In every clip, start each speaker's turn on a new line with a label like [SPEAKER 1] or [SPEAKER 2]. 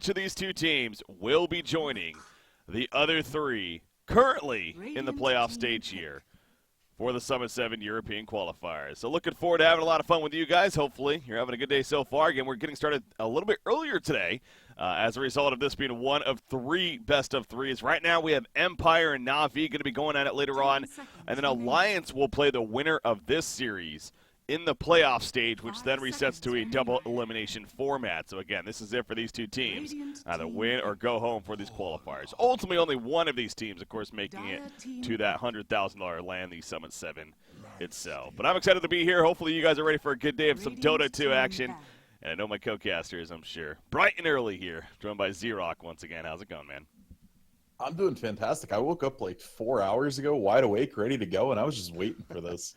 [SPEAKER 1] which of these two teams will be joining the other three currently in the playoff stage here for the Summit 7 European qualifiers. So looking forward to having a lot of fun with you guys. Hopefully you're having a good day so far. Again, we're getting started a little bit earlier today as a result of this being one of 3 best of 3s. Right now we have Empire and Na'Vi going to be going at it later on. And then Alliance will play the winner of this series in the playoff stage, which then resets to a double elimination format. So again, this is it for these two teams. Either win or go home for these qualifiers. Ultimately, only one of these teams, of course, making it to that $100,000 land, the Summit 7 itself. But I'm excited to be here. Hopefully you guys are ready for a good day of some Dota 2 action. And I know my co-casters, I'm sure. Bright and early here, joined by Z-Rock once again. How's it going, man?
[SPEAKER 2] I'm doing fantastic. I woke up like 4 hours ago, wide awake, ready to go, and I was just waiting for this.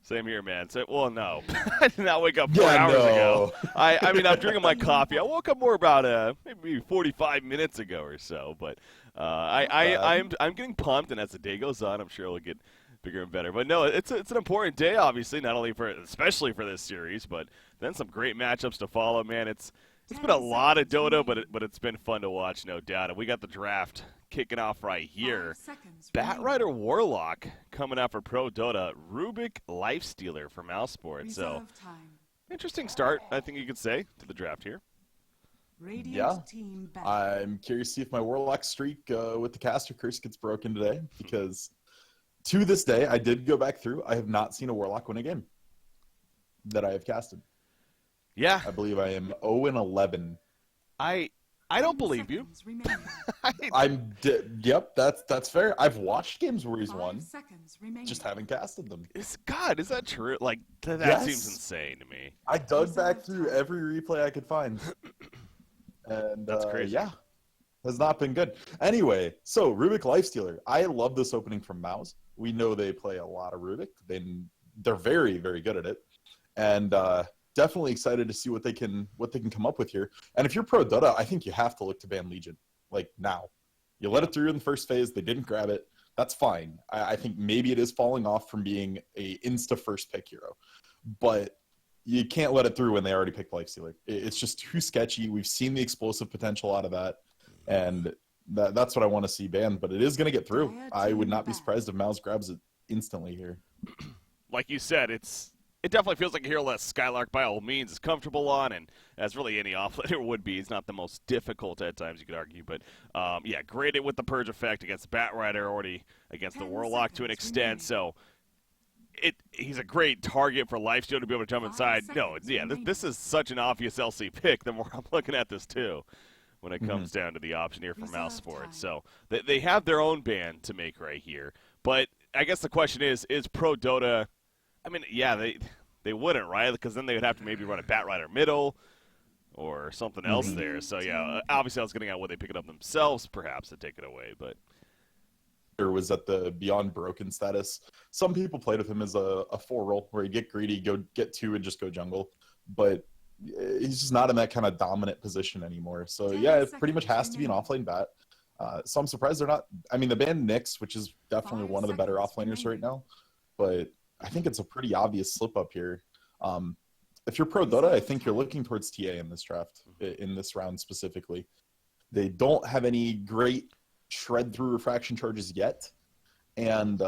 [SPEAKER 1] Same here, man. So, well, no. I did not wake up 4 hours ago. I mean, I'm drinking my coffee. I woke up more about maybe 45 minutes ago or so. But I'm getting pumped, and as the day goes on, I'm sure it'll get bigger and better. But no, it's an important day, obviously, not only especially for this series, but then some great matchups to follow, man. It's been a lot of Dota, but it's been fun to watch, no doubt. And we got the draft kicking off right here. Batrider Warlock coming out for Prodota. Rubik Lifestealer for Mousesports. So, interesting start, I think you could say, to the draft here.
[SPEAKER 2] Yeah, I'm curious to see if my Warlock streak with the caster curse gets broken today, because to this day, I did go back through. I have not seen a Warlock win a game that I have casted.
[SPEAKER 1] Yeah.
[SPEAKER 2] I believe I am 0-11.
[SPEAKER 1] I don't believe you.
[SPEAKER 2] Yep, that's fair. I've watched games where he's won, just haven't casted them.
[SPEAKER 1] Is that true? Like, that
[SPEAKER 2] Yes.
[SPEAKER 1] seems insane to me.
[SPEAKER 2] I dug back through every replay I could find. And
[SPEAKER 1] That's crazy.
[SPEAKER 2] Yeah, has not been good. Anyway, so Rubik Lifestealer. I love this opening from Mouz. We know they play a lot of Rubik. They're very, very good at it. And definitely excited to see what they can come up with here. And if you're pro Dota, I think you have to look to ban Legion, like now. You let it through in the first phase, they didn't grab it. That's fine. I think maybe it is falling off from being a insta first pick hero, but you can't let it through when they already picked Lifestealer. It's just too sketchy. We've seen the explosive potential out of that, and that's what I want to see banned. But it is going to get through. I would not be surprised if Mouz grabs it instantly here.
[SPEAKER 1] Like you said, it definitely feels like a hero that Skylark, by all means, is comfortable on, and as really any offlaner would be. It's not the most difficult at times, you could argue. But, yeah, graded with the Purge effect against Batrider, already against the Warlock to an extent. So he's a great target for Lifesteal to be able to jump inside. No, yeah, this is such an obvious LC pick the more I'm looking at this, too, when it comes down to the option here for Mousesports. So they have their own ban to make right here. But I guess the question is Prodota... I mean, yeah, they wouldn't, right? Because then they would have to maybe run a Batrider middle or something else there. So, yeah, obviously I was getting at would they pick it up themselves, perhaps, to take it away. But
[SPEAKER 2] Or was at the Beyond Broken status. Some people played with him as a 4-roll, where you get greedy, go get 2, and just go jungle. But he's just not in that kind of dominant position anymore. So, yeah, it pretty much has to be an offlane bat. So I'm surprised they're not. I mean, the band Nyx, which is definitely one of the better offlaners right now, but I think it's a pretty obvious slip up here. If you're pro Dota, I think you're looking towards TA in this draft, in this round specifically. They don't have any great shred through refraction charges yet, and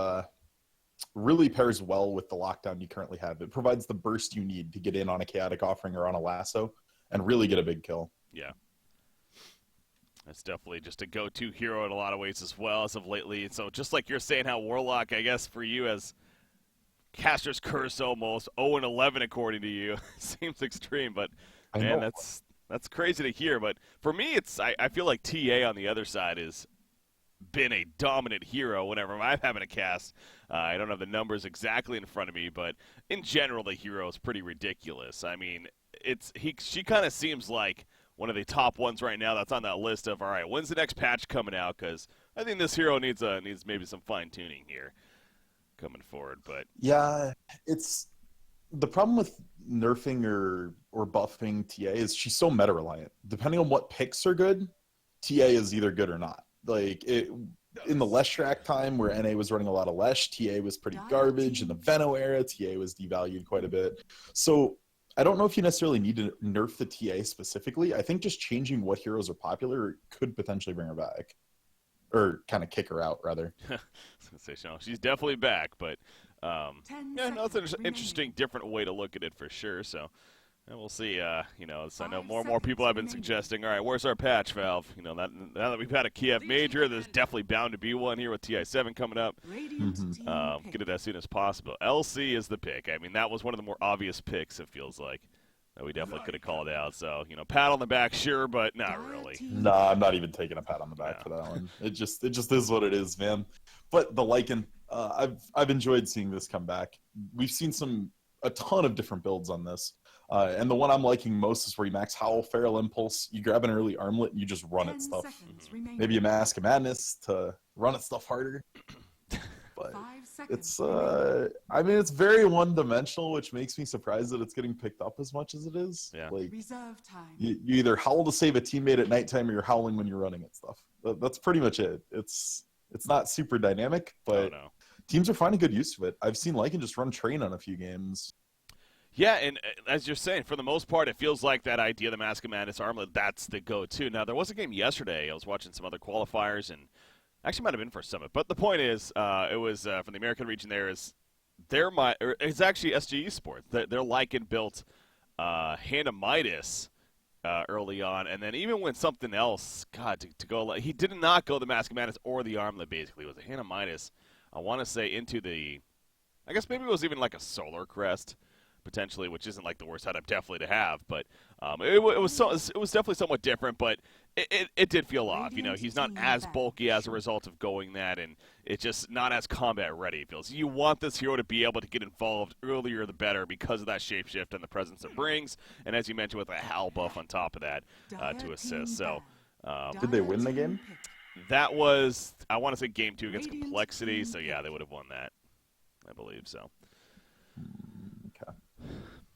[SPEAKER 2] really pairs well with the lockdown you currently have. It provides the burst you need to get in on a chaotic offering or on a lasso and really get a big kill.
[SPEAKER 1] Yeah. That's definitely just a go-to hero in a lot of ways as well as of lately. So just like you're saying how Warlock, I guess, for you as Caster's Curse almost 0-11 according to you seems extreme, but man, that's crazy to hear. But for me, I feel like TA on the other side has been a dominant hero whenever I'm having a cast. I don't have the numbers exactly in front of me, but in general, the hero is pretty ridiculous. I mean, she kind of seems like one of the top ones right now that's on that list of, all right, when's the next patch coming out? Because I think this hero needs maybe some fine tuning here coming forward. But
[SPEAKER 2] yeah, it's the problem with nerfing or buffing TA is she's so meta reliant. Depending on what picks are good, TA is either good or not. Like in the Leshrac time where NA was running a lot of Lesh, TA was pretty garbage. In the Veno era, TA was devalued quite a bit. So I don't know if you necessarily need to nerf the TA specifically. I think just changing what heroes are popular could potentially bring her back. Or kind of kick her out, rather.
[SPEAKER 1] I was gonna say, no, she's definitely back, but yeah, no, it's an interesting, different way to look at it for sure. So, and we'll see. You know, I know more and more people have been suggesting, all right, where's our patch, Valve? You know, now that we've had a Kiev Major, there's definitely bound to be one here with TI7 coming up. Get it as soon as possible. LC is the pick. I mean, that was one of the more obvious picks, it feels like, that we definitely could have called out. So, you know, pat on the back, sure, but not really.
[SPEAKER 2] Nah, I'm not even taking a pat on the back for that one. It just is what it is, man. But the Lycan, I've enjoyed seeing this come back. We've seen a ton of different builds on this. And the one I'm liking most is where you max Howl, Feral Impulse, you grab an early armlet, and you just run at stuff. Maybe a Mask of Madness to run at stuff harder. But it's, I mean, it's very one-dimensional, which makes me surprised that it's getting picked up as much as it is.
[SPEAKER 1] Yeah.
[SPEAKER 2] Like, you either howl to save a teammate at nighttime or you're howling when you're running at stuff. That's pretty much it. It's not super dynamic, but teams are finding good use of it. I've seen Lycan just run train on a few games.
[SPEAKER 1] Yeah, and as you're saying, for the most part, it feels like that idea, the Mask of Madness armlet, that's the go-to. Now, there was a game yesterday. I was watching some other qualifiers, and actually might have been for Summit. But the point is, it was from the American region there, it's actually SG eSports. Their Lycan built Hand of Midas early on, and then even when something else, God, to go, he did not go the Mask of Madness or the armlet, basically. It was a Hand of Midas, I want to say, into the, I guess maybe it was even like a Solar Crest, potentially, which isn't like the worst setup definitely to have, but it was definitely somewhat different, but it did feel off. You know, he's not as bulky as a result of going that, and it's just not as combat ready. It feels you want this hero to be able to get involved earlier the better because of that shapeshift and the presence it brings, and as you mentioned with a Howl buff on top of that to assist. So
[SPEAKER 2] did they win the game?
[SPEAKER 1] That was, I want to say, game 2 against Complexity, so yeah, they would have won that, I believe so.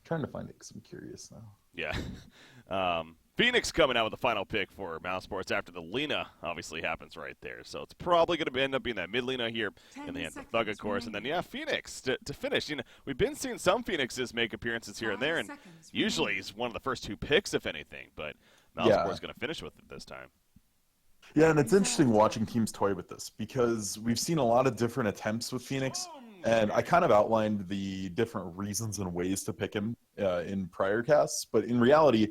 [SPEAKER 2] Trying to find it because I'm curious now.
[SPEAKER 1] Yeah. Phoenix coming out with the final pick for Mousesports after the Lina obviously happens right there. So it's probably going to end up being that mid Lina here in the hands of Thug, of course. And then, yeah, Phoenix to finish. You know, we've been seeing some Phoenixes make appearances here and there, and usually he's one of the first 2 picks, if anything. But Mousesports going to finish with it this time.
[SPEAKER 2] Yeah, and it's interesting watching teams toy with this because we've seen a lot of different attempts with Phoenix. And I kind of outlined the different reasons and ways to pick him in prior casts. But in reality,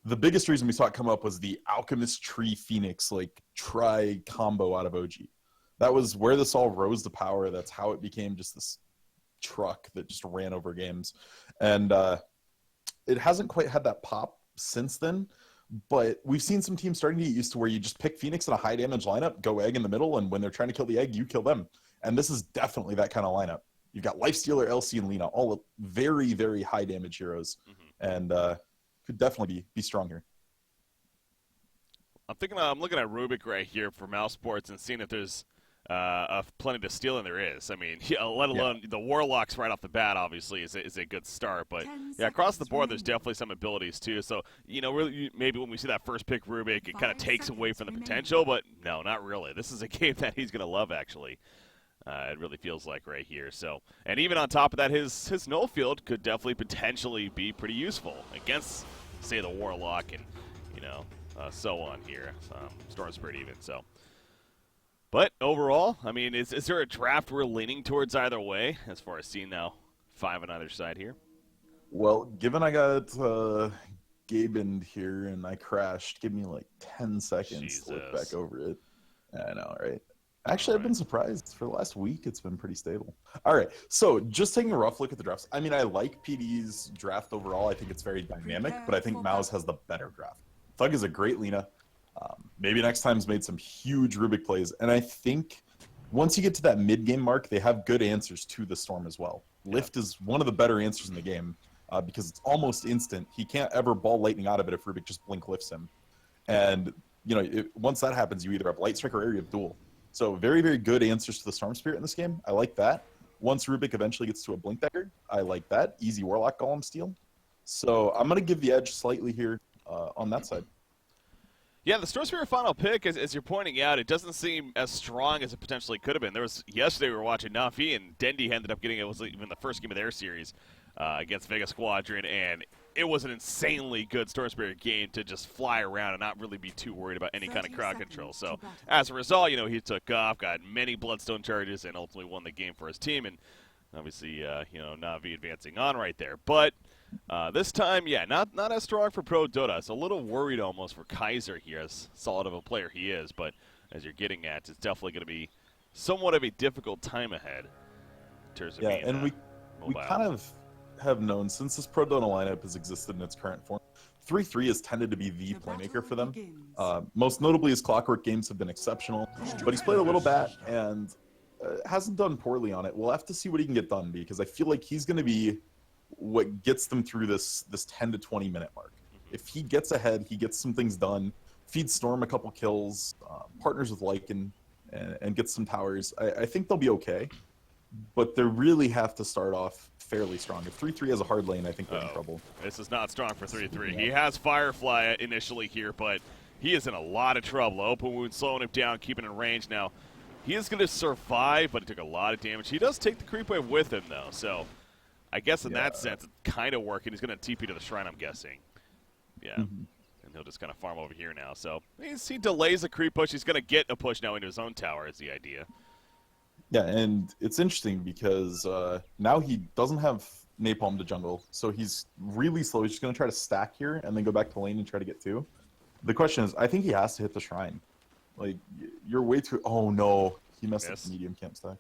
[SPEAKER 2] the biggest reason we saw it come up was the Alchemist Tree Phoenix, like, tri-combo out of OG. That was where this all rose to power. That's how it became just this truck that just ran over games. And it hasn't quite had that pop since then. But we've seen some teams starting to get used to where you just pick Phoenix in a high-damage lineup, go egg in the middle, and when they're trying to kill the egg, you kill them. And this is definitely that kind of lineup. You've got Lifestealer, LC, and Lina, all very, very high damage heroes, and could definitely be strong here.
[SPEAKER 1] I'm looking at Rubik right here for Mousesports and seeing if there's plenty to steal, and there is. I mean, let alone the Warlocks right off the bat, obviously, is a good start. But yeah, across the board, there's definitely some abilities too. So, you know, really, maybe when we see that first pick Rubik, it kind of takes away from the potential. But no, not really. This is a game that he's going to love, actually. It really feels like right here. So, and even on top of that, his null field could definitely potentially be pretty useful against, say, the Warlock and, you know, so on here. Storm Spirit even. So, but overall, I mean, is there a draft we're leaning towards either way as far as seeing now 5 on either side here?
[SPEAKER 2] Well, given I got Gabened here and I crashed, give me like 10 seconds to look back over it. I know, right? Actually, I've been surprised. For the last week, it's been pretty stable. All right, so just taking a rough look at the drafts. I mean, I like PD's draft overall. I think it's very dynamic, but I think Mouz has the better draft. Thug is a great Lina. Maybe next time's made some huge Rubik plays. And I think once you get to that mid-game mark, they have good answers to the Storm as well. Lift is one of the better answers in the game because it's almost instant. He can't ever ball lightning out of it if Rubik just blink lifts him. And, you know, once that happens, you either have Light Strike or Area of Duel. So very, very good answers to the Storm Spirit in this game. I like that. Once Rubik eventually gets to a Blink Dagger, I like that. Easy Warlock Golem steal. So I'm going to give the edge slightly here on that side.
[SPEAKER 1] Yeah, the Storm Spirit final pick, as you're pointing out, it doesn't seem as strong as it potentially could have been. There was yesterday we were watching Nafi, and Dendy ended up getting it was even the first game of their series against Vega Squadron, and it was an insanely good Storm Spirit game to just fly around and not really be too worried about any kind of crowd control. So as a result, you know, he took off, got many Bloodstone charges, and ultimately won the game for his team. And obviously, you know, Na'Vi advancing on right there. But this time, yeah, not as strong for Prodota. It's a little worried almost for Kaiser here, as solid of a player he is. But as you're getting at, it's definitely going to be somewhat of a difficult time ahead in terms of being
[SPEAKER 2] and we kind of have known since this Prodota lineup has existed in its current form, 3-3 has tended to be the playmaker for them. Most notably, his Clockwork games have been exceptional, but he's played a little bat and hasn't done poorly on it. We'll have to see what he can get done, because I feel like he's going to be what gets them through this 10 to 20 minute mark. If he gets ahead, he gets some things done, feeds Storm a couple kills, partners with Lycan, and gets some towers, I think they'll be okay. But they really have to start off fairly strong. If 3-3 has a hard lane, I think they're in trouble.
[SPEAKER 1] This is not strong for 3-3. He has Firefly initially here, but he is in a lot of trouble. Open wound slowing him down, keeping in range. Now, he is going to survive, but he took a lot of damage. He does take the creep wave with him, though. So I guess in that sense, it's kind of working. He's going to TP to the shrine, I'm guessing. Yeah. And he'll just kind of farm over here now. So he delays a creep push. He's going to get a push now into his own tower is the idea.
[SPEAKER 2] Yeah, and it's interesting because now he doesn't have Napalm to jungle, so he's really slow. He's just going to try to stack here and then go back to lane and try to get two. The question is, I think he has to hit the shrine. Like, you're way too... Oh, no. He messed up the medium camp stack.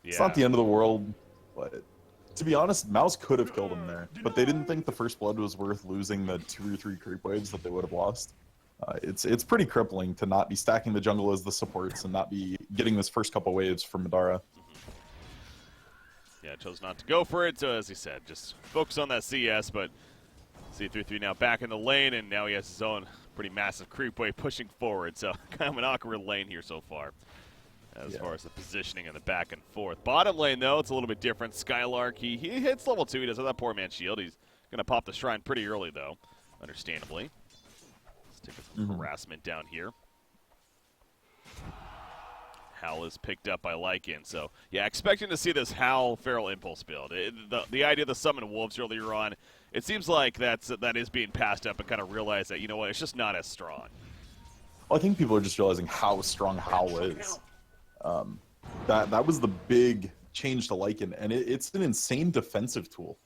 [SPEAKER 2] Yeah. It's not the end of the world, but to be honest, Mouz could have killed him there, but they didn't think the first blood was worth losing the 2 or 3 creep waves that they would have lost. It's pretty crippling to not be stacking the jungle as the supports and not be getting this first couple waves from Madara.
[SPEAKER 1] Yeah, chose not to go for it, so as he said, just focus on that CS, but C33 now back in the lane, and now he has his own pretty massive creep wave pushing forward, so kind of an awkward lane here so far as far as the positioning and the back and forth. Bottom lane, though, it's a little bit different. Skylark, he hits level 2. He does have that poor man's shield. He's going to pop the shrine pretty early, though, understandably. Take some harassment down here. Howl is picked up by Lycan, so yeah, expecting to see this Howl Feral Impulse build. The idea of the summon wolves earlier on, it seems like that is being passed up and kind of realize that, you know what, it's just not as strong.
[SPEAKER 2] Well, I think people are just realizing how strong Howl is. That was the big change to Lycan, and it's an insane defensive tool.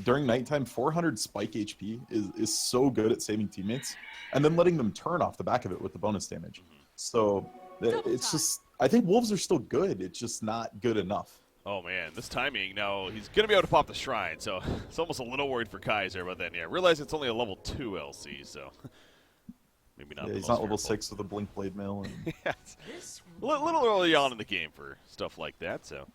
[SPEAKER 2] During nighttime, 400 spike HP is so good at saving teammates, and then letting them turn off the back of it with the bonus damage. So it's just, I think wolves are still good. It's just not good enough.
[SPEAKER 1] Oh man, this timing, now he's going to be able to pop the shrine, so it's almost a little worried for Kaiser, but then yeah, realize it's only a level 2 LC, so maybe not.
[SPEAKER 2] Yeah, he's not level 6 with a blink blade mill. And...
[SPEAKER 1] yeah, it's a little early on in the game for stuff like that, so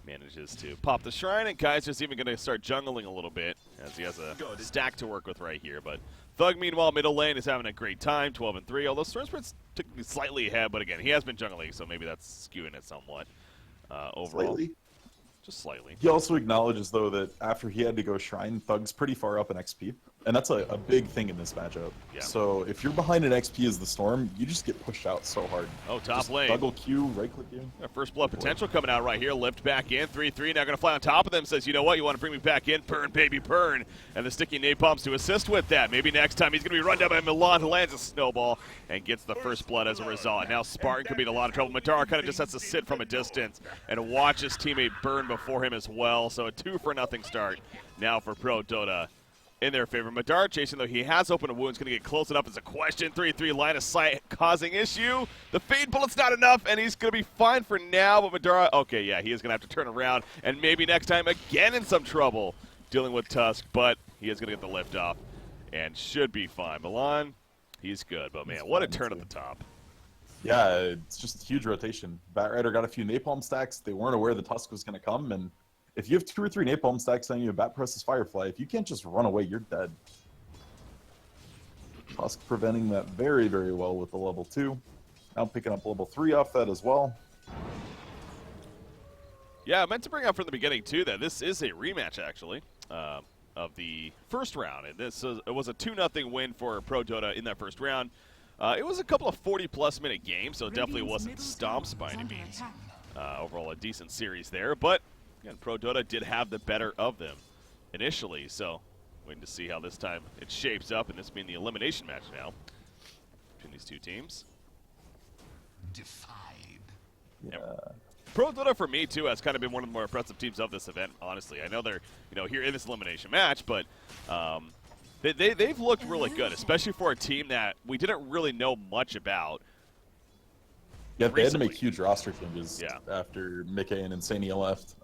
[SPEAKER 1] manages to pop the shrine, and Kaiser's even going to start jungling a little bit as he has a stack to work with right here. But Thug, meanwhile, middle lane is having a great time, 12-3, although Stormspirit's slightly ahead, but again, he has been jungling, so maybe that's skewing it somewhat overall.
[SPEAKER 2] Slightly.
[SPEAKER 1] Just slightly.
[SPEAKER 2] He also acknowledges, though, that after he had to go Shrine, Thug's pretty far up in XP. And that's a big thing in this matchup. Yeah. So if you're behind an XP as the Storm, you just get pushed out so hard.
[SPEAKER 1] Oh, top
[SPEAKER 2] just
[SPEAKER 1] lane.
[SPEAKER 2] Thug will Q, right-click you.
[SPEAKER 1] Yeah, first blood potential coming out right here. Lift back in, 3-3. Now going to fly on top of them. Says, you know what, you want to bring me back in? Burn, baby, burn. And the sticky napalms to assist with that. Maybe next time he's going to be run down by Milan, who lands a snowball and gets the first blood as a result. Now Spartan could be in a lot of trouble. Madara kind of just has to sit from a distance and watch his teammate burn before him as well. So a 2-0 start now for Prodota in their favor. Madara chasing, though, he has opened a wound. He's going to get close enough as a question. 3-3 line of sight causing issue. The fade bullet's not enough, and he's going to be fine for now. But Madara, okay, yeah, he is going to have to turn around, and maybe next time again in some trouble dealing with Tusk, but he is going to get the lift off and should be fine. Milan, he's good, but man, what a turn at the top.
[SPEAKER 2] Yeah, it's just a huge rotation. Batrider got a few napalm stacks. They weren't aware the Tusk was going to come, and if you have 2 or 3 napalm stacks on you, Bat presses Firefly. If you can't just run away, you're dead. Tusk preventing that very, very well with the level 2. Now picking up level 3 off that as well.
[SPEAKER 1] Yeah, I meant to bring up from the beginning, too, that this is a rematch, actually, of the first round. And it was a 2-0 win for Prodota in that first round. It was a couple of 40-plus minute games, so it definitely wasn't stomps by any means. Overall, a decent series there, but again, Prodota did have the better of them initially, so Waiting to see how this time it shapes up, and this being the elimination match now between these two teams.
[SPEAKER 3] Defied.
[SPEAKER 2] Yeah.
[SPEAKER 1] Prodota for me too has kind of been one of the more impressive teams of this event. Honestly, I know they're here in this elimination match, but they've looked really good, especially for a team that we didn't really know much about.
[SPEAKER 2] Yeah, they had to
[SPEAKER 1] recently.
[SPEAKER 2] make huge roster changes after Mickey and Insania left.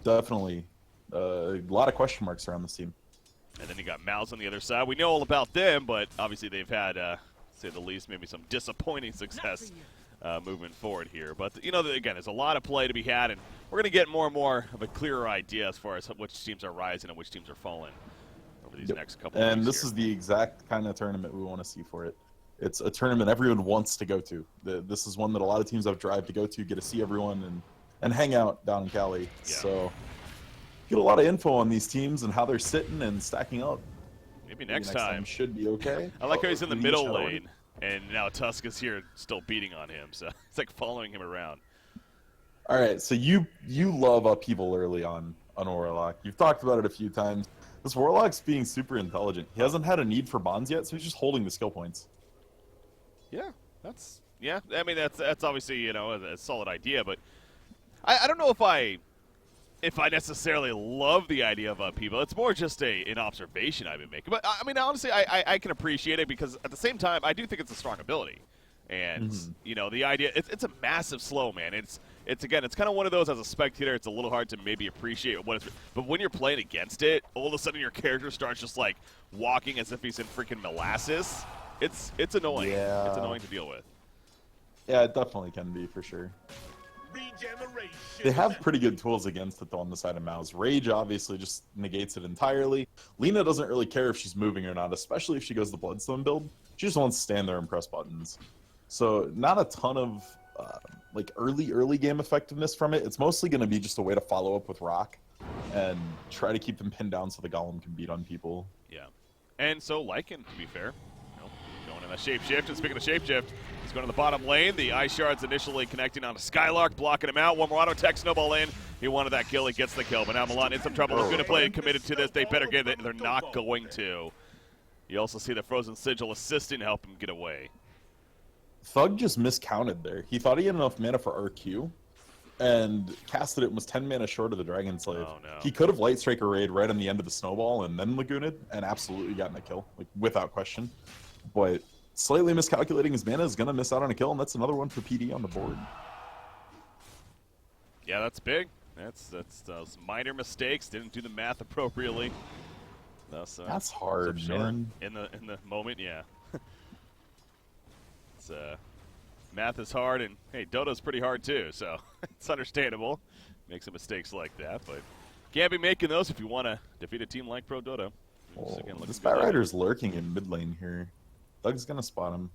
[SPEAKER 2] Definitely a lot of question marks around this team.
[SPEAKER 1] And then you got Mouz on the other side. We know all about them, but obviously they've had, say the least, maybe some disappointing success moving forward here. But, again, there's a lot of play to be had, and we're going to get more and more of a clearer idea as far as which teams are rising and which teams are falling over these next couple of weeks.
[SPEAKER 2] And this is the exact kind of tournament we want to see for it. It's a tournament everyone wants to go to. This is one that a lot of teams have drive to go to, get to see everyone and hang out down in Cali. Yeah. So get a lot of info on these teams and how they're sitting and stacking up.
[SPEAKER 1] Maybe next time
[SPEAKER 2] should be okay.
[SPEAKER 1] I like how he's in the middle lane, and now Tusk is here still beating on him. So it's like following him around.
[SPEAKER 2] All right, so you love upheaval early on Warlock. You've talked about it a few times. This Warlock's being super intelligent. He hasn't had a need for bonds yet, so he's just holding the skill points.
[SPEAKER 1] Yeah, I mean, that's obviously, a solid idea, but I don't know if I necessarily love the idea of upheaval. It's more just an observation I've been making. But, I mean, honestly, I can appreciate it because at the same time, I do think it's a strong ability. And, the idea, it's a massive slow, man. It's kind of one of those, as a spectator, it's a little hard to maybe appreciate what it's, but when you're playing against it, all of a sudden your character starts just, like, walking as if he's in freaking molasses. It's annoying.
[SPEAKER 2] Yeah.
[SPEAKER 1] It's annoying to deal with.
[SPEAKER 2] Yeah, it definitely can be, for sure. They have pretty good tools against it, though, on the side of Mouz. Rage obviously just negates it entirely. Lina doesn't really care if she's moving or not, especially if she goes the Bloodstone build. She just wants to stand there and press buttons. So not a ton of early game effectiveness from it. It's mostly going to be just a way to follow up with Rock and try to keep them pinned down so the Golem can beat on people.
[SPEAKER 1] Yeah. And so Lycan, to be fair, going in a shapeshift. And speaking of shapeshift, he's going to the bottom lane. The Ice Shard's initially connecting on a Skylark, blocking him out. One more auto tech snowball in. He wanted that kill. He gets the kill. But now Milan in some trouble. He's going to play committed to this. They better get it. They're not going to. You also see the Frozen Sigil assisting to help him get away.
[SPEAKER 2] Thug just miscounted there. He thought he had enough mana for RQ and casted it and was 10 mana short of the Dragon Slave.
[SPEAKER 1] Oh, no.
[SPEAKER 2] He could have Light Striker raid right on the end of the snowball and then Lagooned and absolutely gotten a kill, without question. But slightly miscalculating his mana is going to miss out on a kill, and that's another one for PD on the board.
[SPEAKER 1] Yeah, that's big. That's those minor mistakes. Didn't do the math appropriately.
[SPEAKER 2] That's hard, man.
[SPEAKER 1] In the moment, yeah. It's math is hard, and hey, Dota's pretty hard too, so it's understandable. Make some mistakes like that, but can't be making those if you want to defeat a team like Prodota.
[SPEAKER 2] This Batrider's lurking in mid lane here. Doug's gonna spot him.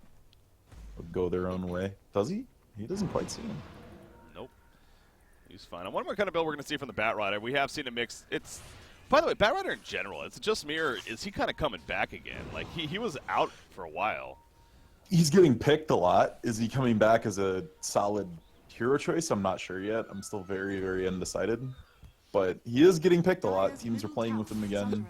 [SPEAKER 2] They'll go their own way. Does he? He doesn't quite see him.
[SPEAKER 1] Nope. He's fine. I wonder what kind of build we're gonna see from the Batrider. We have seen a mix. It's, by the way, Batrider in general. It's just me, or is he kind of coming back again? Like he was out for a while.
[SPEAKER 2] He's getting picked a lot. Is he coming back as a solid hero choice? I'm not sure yet. I'm still very, very undecided. But he is getting picked a lot. Teams are playing with him again.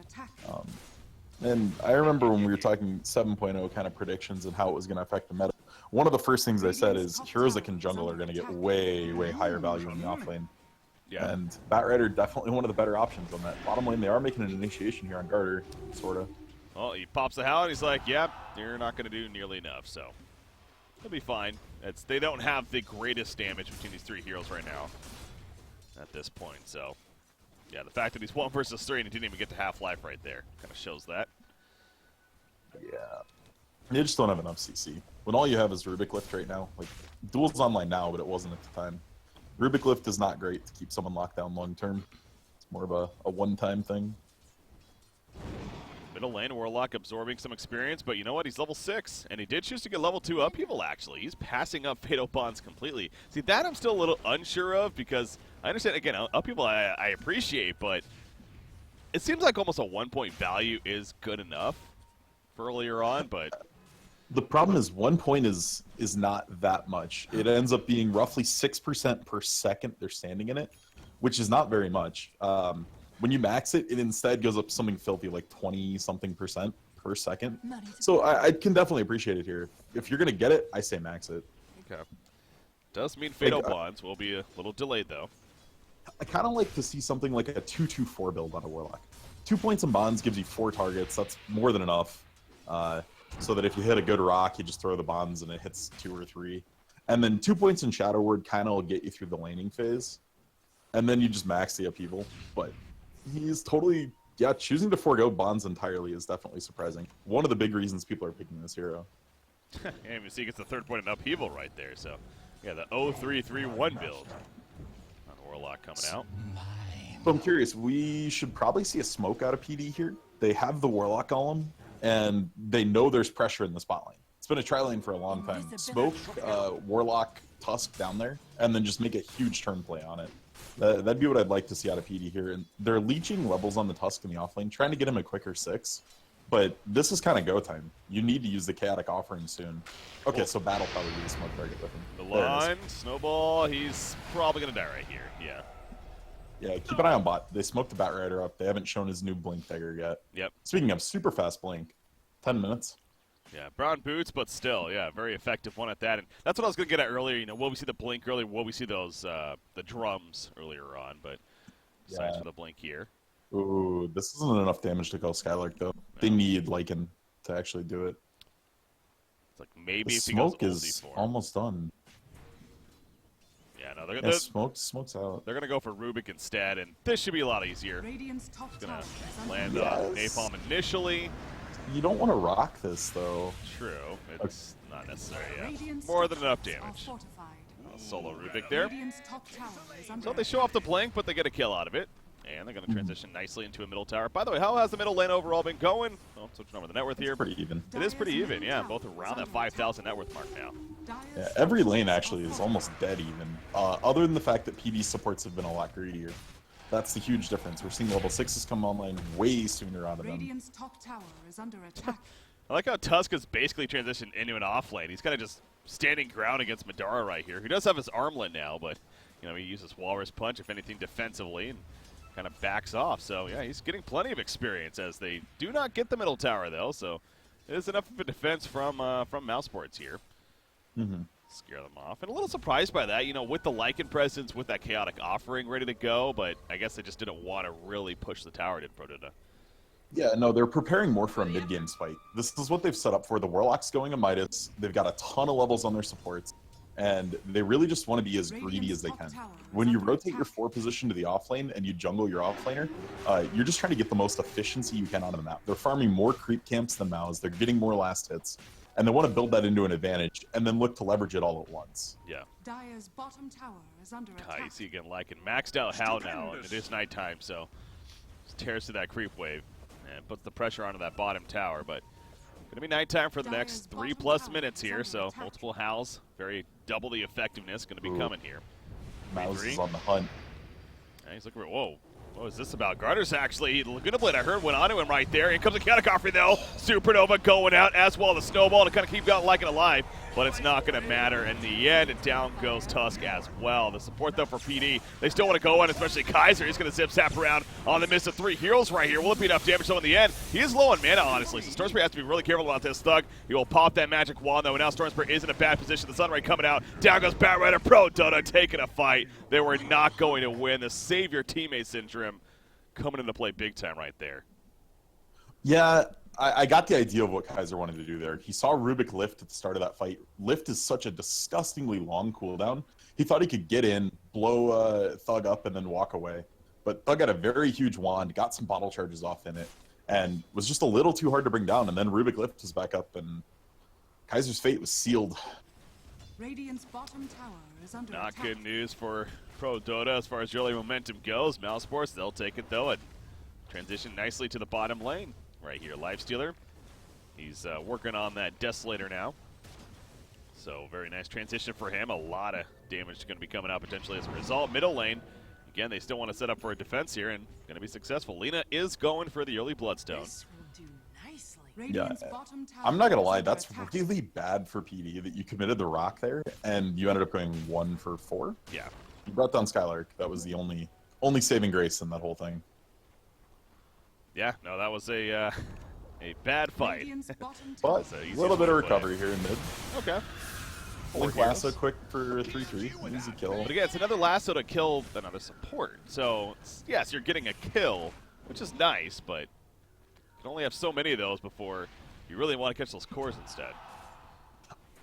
[SPEAKER 2] And I remember when we were talking 7.0 kind of predictions and how it was going to affect the meta. One of the first things I said is heroes that can jungle are going to get way, way higher value in the off lane.
[SPEAKER 1] Yeah.
[SPEAKER 2] And Batrider definitely one of the better options on that. Bottom lane, they are making an initiation here on Garter, sort of.
[SPEAKER 1] Well, he pops the Howl, and he's like, yep, you're not going to do nearly enough, so he'll be fine. They don't have the greatest damage between these three heroes right now at this point, so yeah, the fact that he's 1 versus 3 and he didn't even get to half-life right there kind of shows that.
[SPEAKER 2] Yeah. They just don't have enough CC. When all you have is Rubik Lift right now, Duel's online now, but it wasn't at the time. Rubik Lift is not great to keep someone locked down long-term. It's more of a one-time thing.
[SPEAKER 1] Middle lane, Warlock absorbing some experience, but you know what? He's level 6, and he did choose to get level 2 upheaval, actually. He's passing up Fatal Bonds completely. See, that I'm still a little unsure of, because I understand, again, upheaval I appreciate, but it seems like almost a 1-point value is good enough for earlier on, but
[SPEAKER 2] the problem is 1 point is not that much. It ends up being roughly 6% per second they're standing in it, which is not very much. When you max it, it instead goes up something filthy like 20-something% per second. So I can definitely appreciate it here. If you're gonna get it, I say max it.
[SPEAKER 1] Okay. Does mean Fatal Bonds will be a little delayed though.
[SPEAKER 2] I kind of like to see something like a 2-2-4 build on a Warlock. 2 points in bonds gives you 4 targets. That's more than enough. So that if you hit a good rock, you just throw the bonds and it hits 2 or 3. And then 2 points in Shadow Word kind of will get you through the laning phase. And then you just max the upheaval. But he's totally, choosing to forego bonds entirely is definitely surprising. One of the big reasons people are picking this hero.
[SPEAKER 1] And you see he gets the 3rd point in upheaval right there. So, yeah, the 0-3-3-1 build on Warlock coming out.
[SPEAKER 2] So I'm curious, we should probably see a smoke out of PD here. They have the Warlock Golem, and they know there's pressure in the spot lane. It's been a try lane for a long time. Smoke, Warlock, Tusk down there, and then just make a huge turn play on it. That'd be what I'd like to see out of PD here. And they're leeching levels on the Tusk in the offlane, trying to get him a quicker 6. But this is kind of go time. You need to use the Chaotic Offering soon. Okay, so Battle probably be a smoke target with him.
[SPEAKER 1] The line, Snowball, he's probably going to die right here. Yeah.
[SPEAKER 2] Yeah, keep an eye on bot. They smoked the Bat Rider up. They haven't shown his new Blink Dagger yet.
[SPEAKER 1] Yep.
[SPEAKER 2] Speaking of super fast Blink, 10 minutes.
[SPEAKER 1] Yeah, brown boots, but still, yeah, very effective one at that. And that's what I was going to get at earlier. You know, will we see the Blink earlier? Will we see those, the drums earlier on? But besides for the Blink here.
[SPEAKER 2] Ooh, this isn't enough damage to kill Skylark, though. They need Lycan to actually do it.
[SPEAKER 1] It's like maybe
[SPEAKER 2] the
[SPEAKER 1] if he goes
[SPEAKER 2] smoke is almost done.
[SPEAKER 1] Yeah, no, they're gonna
[SPEAKER 2] smoke's out.
[SPEAKER 1] They're gonna go for Rubik instead, and this should be a lot easier. Just gonna land on Napalm initially.
[SPEAKER 2] You don't want to rock this though.
[SPEAKER 1] True, it's not necessary. Yeah, more than enough damage. Solo Rubik there. So they show off the blink, but they get a kill out of it. And they're going to transition nicely into a middle tower. By the way, how has the middle lane overall been going? Oh, switching over the net worth here.
[SPEAKER 2] It's pretty even.
[SPEAKER 1] It is pretty even, yeah. Both around that 5,000 net worth mark now.
[SPEAKER 2] Yeah, every lane actually is almost dead even. Other than the fact that PD supports have been a lot greedier. That's the huge difference. We're seeing level 6s come online way sooner out of them.
[SPEAKER 1] I like how Tusk has basically transitioned into an off lane. He's kind of just standing ground against Madara right here. He does have his armlet now, but you know he uses Walrus Punch, if anything, defensively. And kind of backs off. So, yeah, he's getting plenty of experience as they do not get the middle tower, though. So, it is enough of a defense from Mousesports here. Scare them off. And a little surprised by that, you know, with the Lycan presence, with that Chaotic Offering ready to go. But I guess they just didn't want to really push the tower, did Prodota?
[SPEAKER 2] Yeah, no, they're preparing more for a mid-game fight. This is what they've set up for. The Warlock's going a Midas. They've got a ton of levels on their supports. And they really just want to be as greedy as they can. When you rotate your 4 position to the offlane and you jungle your offlaner, you're just trying to get the most efficiency you can out of the map. They're farming more creep camps than Mouz. They're getting more last hits. And they want to build that into an advantage and then look to leverage it all at once.
[SPEAKER 1] Yeah.
[SPEAKER 4] Dire's bottom tower is under attack.
[SPEAKER 1] You see again, Lycan maxed out Hal now, and it is nighttime, so just tears through that creep wave and puts the pressure onto that bottom tower. But going to be nighttime for the next 3+ minutes here, so multiple Hals, very double the effectiveness going to be coming here.
[SPEAKER 2] Mouz is on the hunt.
[SPEAKER 1] And he's looking for, whoa, what is this about? Garner's actually, Laguna Blade I heard went onto him right there. Here comes the Chaotic Offering though. Supernova going out as well, the Snowball to kind of keep Lycan alive, but it's not going to matter in the end, and down goes Tusk as well. The support though for PD, they still want to go on, especially Kaiser. He's going to zip-zap around on the miss of 3 heroes right here. Will it be enough damage though in the end? He is low on mana, honestly, so Stormspear has to be really careful about this Thug. He will pop that magic wand though, and now Stormspear is in a bad position. The Sunray coming out, down goes Batrider. Prodota taking a fight. They were not going to win. The Savior teammate syndrome coming into play big time right there.
[SPEAKER 2] Yeah, I got the idea of what Kaiser wanted to do there. He saw Rubik lift at the start of that fight. Lift is such a disgustingly long cooldown. He thought he could get in, blow Thug up, and then walk away. But Thug had a very huge wand, got some bottle charges off in it, and was just a little too hard to bring down. And then Rubik lift was back up, and Kaiser's fate was sealed.
[SPEAKER 4] Radiant's bottom tower is under
[SPEAKER 1] Not
[SPEAKER 4] attack.
[SPEAKER 1] good news for Prodota as far as early momentum goes. Mousesports, they'll take it though, and transition nicely to the bottom lane. Right here, Lifestealer. He's working on that Desolator now. So very nice transition for him. A lot of damage going to be coming out potentially as a result. Middle lane, again, they still want to set up for a defense here and going to be successful. Lina is going for the early Bloodstone.
[SPEAKER 4] This will do nicely.
[SPEAKER 2] Yeah,
[SPEAKER 4] Radiant's bottom tower
[SPEAKER 2] I'm not going to
[SPEAKER 4] is
[SPEAKER 2] lie,
[SPEAKER 4] under
[SPEAKER 2] that's
[SPEAKER 4] attack.
[SPEAKER 2] really bad for PD that you committed the rock there and you ended up going 1 for 4.
[SPEAKER 1] Yeah.
[SPEAKER 2] You brought down Skylark. That was the only saving grace in that whole thing.
[SPEAKER 1] Yeah, no, that was a bad fight.
[SPEAKER 4] Radiant's bottom
[SPEAKER 2] But
[SPEAKER 4] tower
[SPEAKER 1] So
[SPEAKER 2] a
[SPEAKER 1] easy
[SPEAKER 2] little
[SPEAKER 1] way
[SPEAKER 2] bit of
[SPEAKER 1] to play it.
[SPEAKER 2] recovery here in mid.
[SPEAKER 1] Okay.
[SPEAKER 2] Link
[SPEAKER 1] heroes.
[SPEAKER 2] lasso quick for 3-3. Easy kill.
[SPEAKER 1] But again, it's another lasso to kill another support. So, yes, you're getting a kill, which is nice, but you can only have so many of those before you really want to catch those cores instead.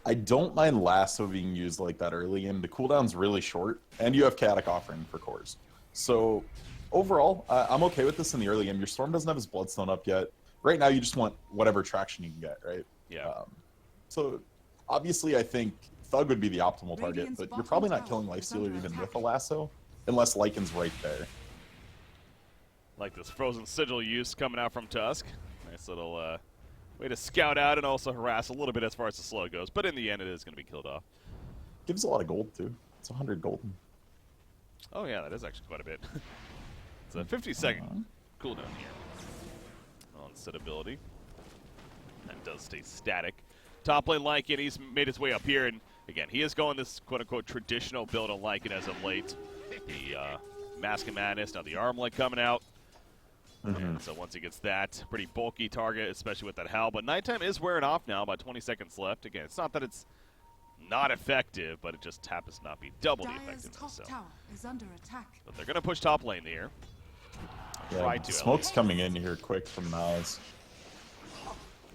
[SPEAKER 2] I don't mind lasso being used like that early game. The cooldown's really short, and you have chaotic offering for cores. So overall, I'm okay with this in the early game. Your Storm doesn't have his Bloodstone up yet. Right now, you just want whatever traction you can get, right?
[SPEAKER 1] Yeah.
[SPEAKER 2] So obviously, I think Thug would be the optimal target, but you're probably not killing Lifestealer even with a lasso, unless Lycan's right there.
[SPEAKER 1] Like this Frozen Sigil use coming out from Tusk. Nice little way to scout out and also harass a little bit as far as the slow goes. But in the end, it is going to be killed off.
[SPEAKER 2] Gives a lot of gold, too. It's 100 gold.
[SPEAKER 1] Oh, yeah, that is actually quite a bit. It's a 50-second cooldown here on set ability. That does stay static. Top lane Lycan, he's made his way up here, and again, he is going this quote-unquote traditional build on Lycan as of late. The Mask of Madness, now the Armlet coming out. And so once he gets that, pretty bulky target, especially with that Howl. But nighttime is wearing off now, about 20 seconds left. Again, it's not that it's not effective, but it just happens to not be double the
[SPEAKER 4] Dire's
[SPEAKER 1] effectiveness.
[SPEAKER 4] top
[SPEAKER 1] So.
[SPEAKER 4] tower is under attack.
[SPEAKER 1] But they're going to push top lane here. Try to, at
[SPEAKER 2] Smoke's
[SPEAKER 1] least.
[SPEAKER 2] coming in here quick from Mouz.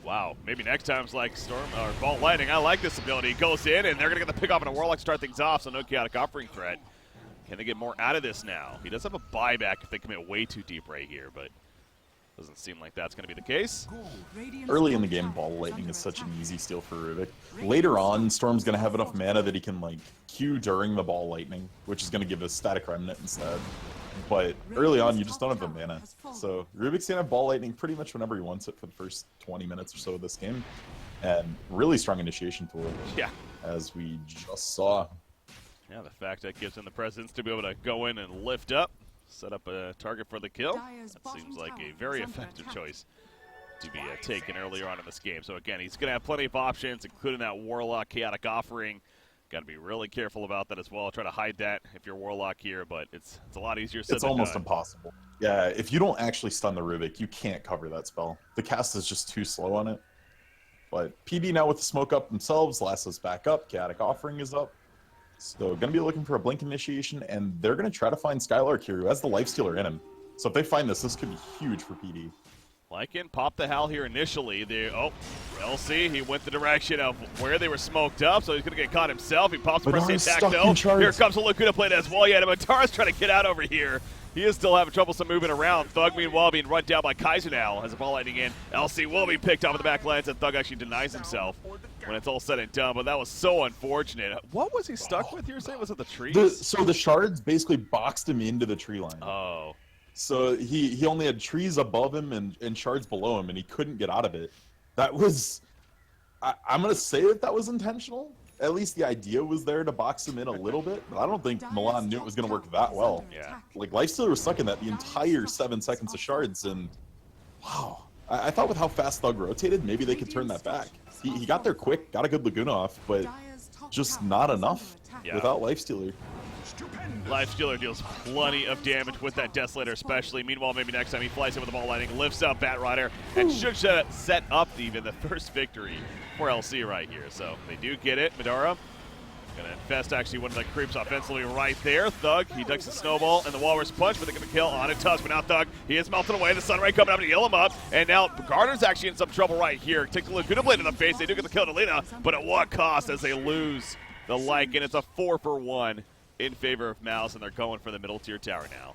[SPEAKER 1] Wow, maybe next time's like Storm or Bolt Lightning. I like this ability. Goes in, and they're going to get the pick off on a Warlock to start things off, so no chaotic offering threat. Can they get more out of this now? He does have a buyback if they commit way too deep right here, but doesn't seem like that's going to be the case.
[SPEAKER 4] Radiant's
[SPEAKER 2] Early in the
[SPEAKER 4] bottom
[SPEAKER 2] game,
[SPEAKER 4] tower
[SPEAKER 2] Ball Lightning
[SPEAKER 4] under
[SPEAKER 2] is such an
[SPEAKER 4] attack.
[SPEAKER 2] easy steal for Rubik. Later on, Storm's going to have enough mana that he can like Q during the Ball Lightning, which is going to give us Static Remnant instead. But early on, you just don't have the mana. So Rubik's going to have Ball Lightning pretty much whenever he wants it for the first 20 minutes or so of this game. And really strong initiation tool,
[SPEAKER 1] Yeah.
[SPEAKER 2] as we just saw.
[SPEAKER 1] Yeah, the fact that gives him the presence to be able to go in and lift up, set up a target for the kill.
[SPEAKER 4] Dire's
[SPEAKER 1] That
[SPEAKER 4] bottom
[SPEAKER 1] seems like a
[SPEAKER 4] tower
[SPEAKER 1] very
[SPEAKER 4] is under
[SPEAKER 1] effective
[SPEAKER 4] attack.
[SPEAKER 1] choice to be taken earlier on in this game. So again, he's going to have plenty of options, including that Warlock Chaotic Offering. Got to be really careful about that as well. Try to hide that if you're Warlock here, but it's a lot easier said
[SPEAKER 2] It's
[SPEAKER 1] than
[SPEAKER 2] almost
[SPEAKER 1] done.
[SPEAKER 2] impossible. Yeah, if you don't actually stun the Rubik, you can't cover that spell. The cast is just too slow on it. But PB now with the smoke up themselves, Lasso's back up, Chaotic Offering is up. So going to be looking for a Blink Initiation, and they're going to try to find Skylark here, who has the Lifestealer in him. So if they find this could be huge for PD.
[SPEAKER 1] Lycan popped the Howl here initially. LC, he went the direction of where they were smoked up, so he's going to get caught himself. He pops the press the
[SPEAKER 2] Madara's
[SPEAKER 1] attack,
[SPEAKER 2] stuck
[SPEAKER 1] though.
[SPEAKER 2] in charge.
[SPEAKER 1] Here comes a Laguna plate as well. Yeah, Madara's trying to get out over here. He is still having trouble moving around. Thug, meanwhile, being run down by Kaiser now as a Ball Lightning in. LC will be picked off in the back lines, and Thug actually denies himself when it's all said and done, but that was so unfortunate. What was he stuck with, you were saying? Was it the trees?
[SPEAKER 2] So the shards basically boxed him into the tree line.
[SPEAKER 1] Oh.
[SPEAKER 2] So he only had trees above him and shards below him, and he couldn't get out of it. That was... I'm going to say that was intentional. At least the idea was there to box him in a little bit, but I don't think Milan knew it was going to work that well.
[SPEAKER 1] Yeah.
[SPEAKER 2] Like, Lifestealer was stuck in that the entire 7 seconds of shards, and wow. I thought with how fast Thug rotated, maybe they could turn that back. He got there quick, got a good Laguna off, but
[SPEAKER 4] Dire's top
[SPEAKER 2] just
[SPEAKER 4] tower
[SPEAKER 2] not
[SPEAKER 4] is under
[SPEAKER 2] enough
[SPEAKER 4] attack.
[SPEAKER 1] Yeah.
[SPEAKER 2] without Lifestealer.
[SPEAKER 1] Lifestealer deals plenty of damage with that Desolator especially. Meanwhile, maybe next time he flies in with the Ball Lightning, lifts up Bat Rider, and should set up even the first victory for LC right here. So they do get it. Madara gonna infest actually one of the creeps offensively right there. Thug, he ducks the snowball and the Walrus Punch, but they're gonna kill on a Tusk. But now Thug, he is melting away. The Sunray coming up to heal him up. And now Garner's actually in some trouble right here. Take the Laguna Blade in the face. They do get the kill to Lena, but at what cost as they lose the Lycan? It's a 4-for-1 in favor of Mouse, and they're going for the middle tier tower now.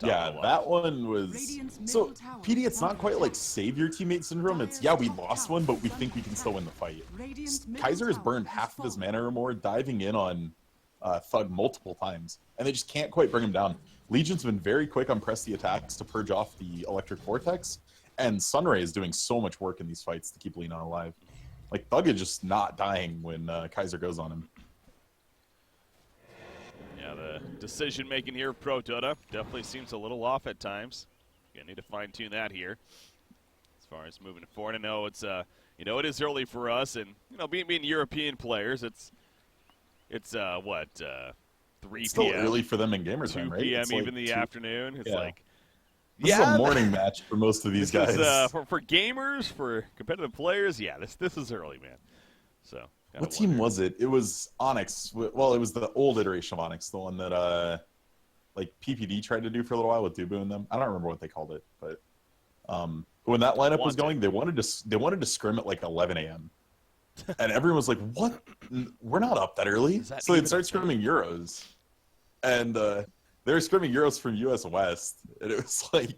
[SPEAKER 2] Yeah, that one was...
[SPEAKER 4] Radiant's
[SPEAKER 2] So,
[SPEAKER 4] middle tower
[SPEAKER 2] PD, it's
[SPEAKER 4] is
[SPEAKER 2] not
[SPEAKER 4] under
[SPEAKER 2] quite like
[SPEAKER 4] attack.
[SPEAKER 2] save your teammate syndrome. It's, yeah, we lost one, but we think we can still win the fight.
[SPEAKER 4] Radiant's middle
[SPEAKER 2] Kaiser has
[SPEAKER 4] tower
[SPEAKER 2] burned half of his
[SPEAKER 4] fallen.
[SPEAKER 2] mana or more, diving in on Thug multiple times, and they just can't quite bring him down. Legion's been very quick on press the attacks to purge off the Electric Vortex, and Sunray is doing so much work in these fights to keep Lena alive. Like, Thug is just not dying when Kaiser goes on him.
[SPEAKER 1] Yeah, the decision-making here of Prodota definitely seems a little off at times. You need to fine-tune that here as far as moving forward. I know it's it is early for us, and being European players, it's what 3
[SPEAKER 2] It's still
[SPEAKER 1] p.m.
[SPEAKER 2] early for them in gamer
[SPEAKER 1] 2
[SPEAKER 2] time, right?
[SPEAKER 1] p.m.
[SPEAKER 2] It's like
[SPEAKER 1] even the afternoon. It's
[SPEAKER 2] yeah.
[SPEAKER 1] like
[SPEAKER 2] This is a morning match for most of these guys.
[SPEAKER 1] Is, for gamers, for competitive players, yeah, this is early, man. So.
[SPEAKER 2] What team was it? It was Onyx. Well, it was the old iteration of Onyx, the one that like PPD tried to do for a little while with Dubu and them. I don't remember what they called it, but when that lineup was going, they wanted to scrim at like 11 a.m. and everyone was like, "What? We're not up that early." So they'd start scrimming Euros, and they were scrimming Euros from US West, and it was like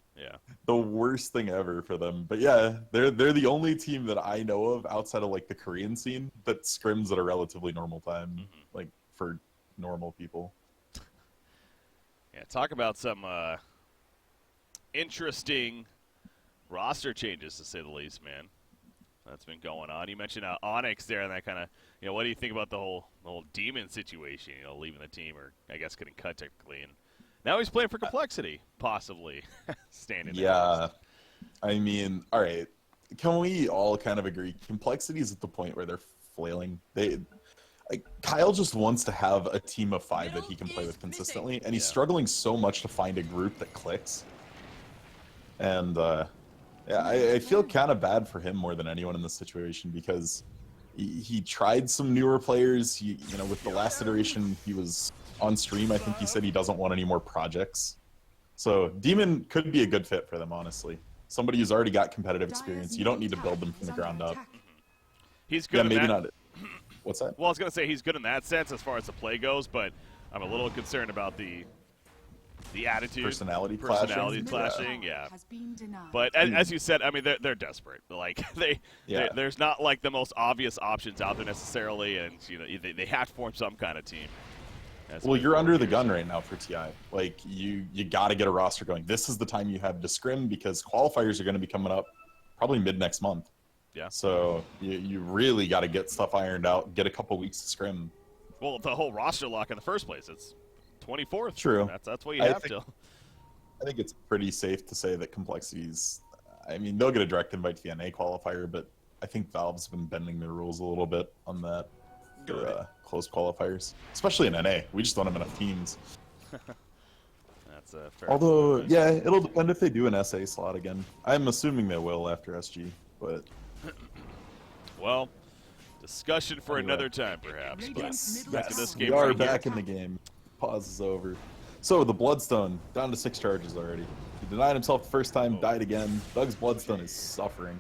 [SPEAKER 2] the worst thing ever for them. But yeah, they're the only team that I know of outside of like the Korean scene that scrims at a relatively normal time, like for normal people.
[SPEAKER 1] Yeah, talk about some interesting roster changes, to say the least, man. That's been going on. You mentioned Onyx there, and that kind of, what do you think about the whole Demon situation? Leaving the team, or I guess getting cut technically, and now he's playing for Complexity, possibly standing there.
[SPEAKER 2] Yeah, I mean, all right. Can we all kind of agree? Complexity is at the point where they're flailing. Kyle just wants to have a team of 5 that he can play with consistently, and he's struggling so much to find a group that clicks. And yeah, I feel kind of bad for him more than anyone in this situation, because he tried some newer players. With the last iteration, he was on stream. I think he said he doesn't want any more projects. So Demon could be a good fit for them, honestly. Somebody who's already got competitive experience. You don't need to build them from the ground up.
[SPEAKER 1] He's good.
[SPEAKER 2] Yeah, maybe not. What's that?
[SPEAKER 1] Well, I was going to say he's good in that sense as far as the play goes, but I'm a little concerned about the attitude,
[SPEAKER 2] personality
[SPEAKER 1] clashing. Yeah. But as you said, I mean, they're desperate. Like there's not like the most obvious options out there necessarily, and they have to form some kind of team.
[SPEAKER 2] Well, you're under the gun right now for TI. Like you got to get a roster going. This is the time you have to scrim, because qualifiers are going to be coming up probably mid next month.
[SPEAKER 1] Yeah.
[SPEAKER 2] So you really got to get stuff ironed out. Get a couple weeks to scrim.
[SPEAKER 1] Well, the whole roster lock in the first place, it's 24th.
[SPEAKER 2] True.
[SPEAKER 1] That's what you have to.
[SPEAKER 2] I think it's pretty safe to say that Complexity's. I mean, they'll get a direct invite to the NA qualifier, but I think Valve's been bending their rules a little bit on that. For close qualifiers, especially in NA. We just don't have enough teams.
[SPEAKER 1] That's a fair.
[SPEAKER 2] Although, yeah, it'll depend if they do an SA slot again. I'm assuming they will after SG, but
[SPEAKER 1] well, discussion for another time, perhaps. But back to this game.
[SPEAKER 2] We are
[SPEAKER 1] right
[SPEAKER 2] back
[SPEAKER 1] here.
[SPEAKER 2] in the game. Pause is over. So the Bloodstone down to 6 charges already. He denied himself the first time, died again. Doug's Bloodstone is suffering.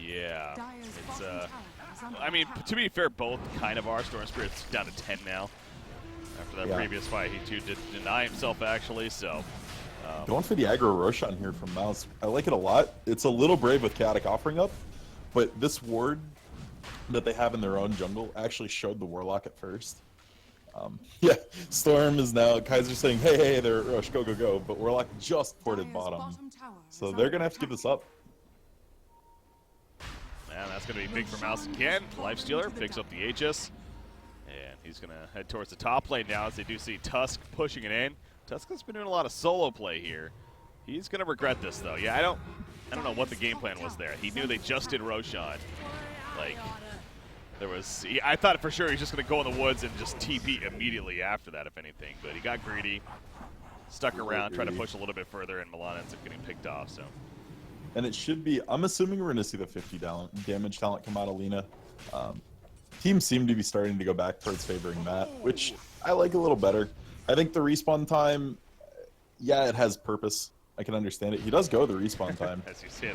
[SPEAKER 1] Yeah, it's I mean, to be fair, both kind of are. Storm Spirit's down to 10 now. After that previous fight, he too did deny himself, actually. So
[SPEAKER 2] going for the aggro Roshan here from Mouz. I like it a lot. It's a little brave with Chaotic offering up, but this ward that they have in their own jungle actually showed the Warlock at first. Yeah, Storm is now, Kaiser's saying, hey there, Rosh, go, but Warlock just ported bottom. So they're going to have to give this up.
[SPEAKER 1] And that's going to be big for Mouz again. Lifestealer picks up the Aegis, and he's going to head towards the top lane now, as they do see Tusk pushing it in. Tusk has been doing a lot of solo play here. He's going to regret this, though. Yeah, I don't know what the game plan was there. He knew they just did Roshan. Like, I thought for sure he's just going to go in the woods and just TP immediately after that, if anything. But he got greedy, stuck around, tried to push a little bit further, and Milan ends up getting picked off. So.
[SPEAKER 2] And it should be, I'm assuming we're going to see the 50 damage talent come out of Lina. Teams seem to be starting to go back towards favoring that, which I like a little better. I think the respawn time, yeah, it has purpose. I can understand it. He does go the respawn time.
[SPEAKER 1] As you see